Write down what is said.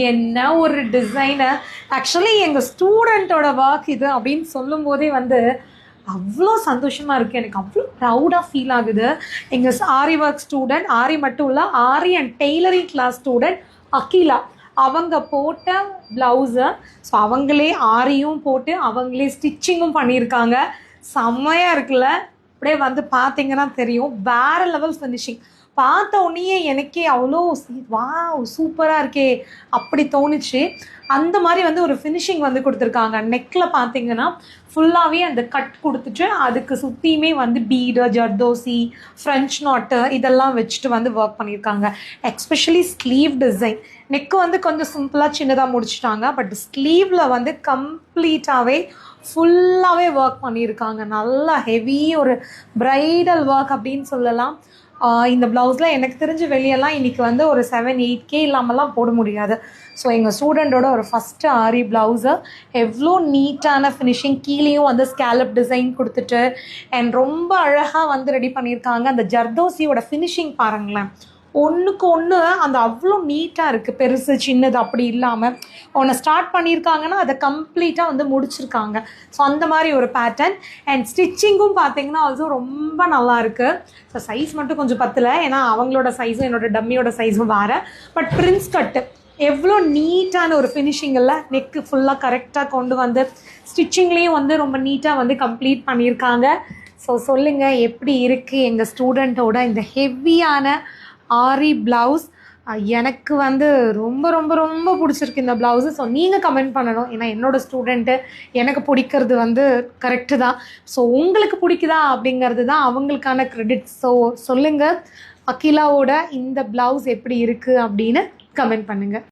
என்ன ஒரு designer! Actually எங்கள் ஸ்டூடெண்ட்டோட ஒர்க் இது அப்படின்னு சொல்லும் போதே வந்து அவ்வளோ சந்தோஷமாக இருக்குது. எனக்கு அவ்வளோ ப்ரௌடாக ஃபீல் ஆகுது. எங்கள் ஆரி ஒர்க் ஸ்டூடெண்ட், ஆரி மட்டும் இல்லை, aari and tailoring class student Akila, அவங்க போட்ட ப்ளவுஸை ஸோ அவங்களே ஆரியும் போட்டு அவங்களே ஸ்டிச்சிங்கும் பண்ணியிருக்காங்க. செம்மையாக இருக்குல்ல? அப்படியே வந்து பார்த்தீங்கன்னா தெரியும், வேறு லெவல் ஃபினிஷிங். பார்த்த உடனே எனக்கே அவ்வளோ வா சூப்பராக இருக்கே அப்படி தோணுச்சு. அந்த மாதிரி வந்து ஒரு ஃபினிஷிங் வந்து கொடுத்துருக்காங்க. நெக்கில் பார்த்தீங்கன்னா ஃபுல்லாகவே அந்த கட் கொடுத்துட்டு அதுக்கு சுற்றியுமே வந்து பீடு, ஜர்தோசி, ஃப்ரெஞ்ச் நாட்டு இதெல்லாம் வச்சுட்டு வந்து ஒர்க் பண்ணியிருக்காங்க. Especially sleeve design. நெக்கு வந்து கொஞ்சம் சிம்பிளாக சின்னதாக முடிச்சிட்டாங்க. பட் ஸ்லீவில் வந்து கம்ப்ளீட்டாகவே ஃபுல்லாகவே ஒர்க் பண்ணியிருக்காங்க. நல்லா ஹெவி ஒரு ப்ரைடல் ஒர்க் அப்படின்னு சொல்லலாம். இந்த ப்ளவுஸில் எனக்கு தெரிஞ்ச வெளியெல்லாம் இன்றைக்கி வந்து ஒரு 7-8K இல்லாமலாம் போட முடியாது. ஸோ எங்கள் ஸ்டூடெண்ட்டோட ஒரு ஃபஸ்ட்டு ஆரி ப்ளவுஸை எவ்வளோ நீட்டான ஃபினிஷிங், கீழேயும் வந்து ஸ்கேலப் டிசைன் கொடுத்துட்டு அண்ட் ரொம்ப அழகாக வந்து ரெடி பண்ணியிருக்காங்க. அந்த ஜர்தோசியோட ஃபினிஷிங் பாருங்களேன், ஒன்றுக்கு ஒன்று அந்த அவ்வளோ நீட்டாக இருக்குது. பெருசு சின்னது அப்படி இல்லாமல் ஒன்று ஸ்டார்ட் பண்ணியிருக்காங்கன்னா அதை கம்ப்ளீட்டாக வந்து முடிச்சிருக்காங்க. ஸோ அந்த மாதிரி ஒரு பேட்டர்ன். அண்ட் ஸ்டிச்சிங்கும் பார்த்தீங்கன்னா ஆல்சோ ரொம்ப நல்லா இருக்குது. ஸோ சைஸ் மட்டும் கொஞ்சம் பத்தலை, ஏன்னா அவங்களோட சைஸும் என்னோடய டம்மியோட சைஸும் வேறு. பட் பிரின்ஸ் கட்டு எவ்வளோ நீட்டான ஒரு ஃபினிஷிங் இல்லை, நெக்கு ஃபுல்லாக கரெக்டாக கொண்டு வந்து ஸ்டிச்சிங்லேயும் வந்து ரொம்ப நீட்டாக வந்து கம்ப்ளீட் பண்ணியிருக்காங்க. ஸோ சொல்லுங்கள் எப்படி இருக்குது எங்கள் ஸ்டூடெண்ட்டோட இந்த ஹெவியான ஆரி ப்ளவுஸ்? எனக்கு வந்து ரொம்ப ரொம்ப ரொம்ப பிடிச்சிருக்கு இந்த ப்ளவுஸு. ஸோ நீங்கள் கமெண்ட் பண்ணணும், ஏன்னா என்னோடய ஸ்டூடெண்ட்டு எனக்கு பிடிக்கிறது வந்து கரெக்டு தான். ஸோ உங்களுக்கு பிடிக்குதா அப்படிங்கிறது தான் அவங்களுக்கான க்ரெடிட். ஸோ சொல்லுங்கள், அகிலாவோட இந்த ப்ளவுஸ் எப்படி இருக்குது அப்படின்னு கமெண்ட் பண்ணுங்கள்.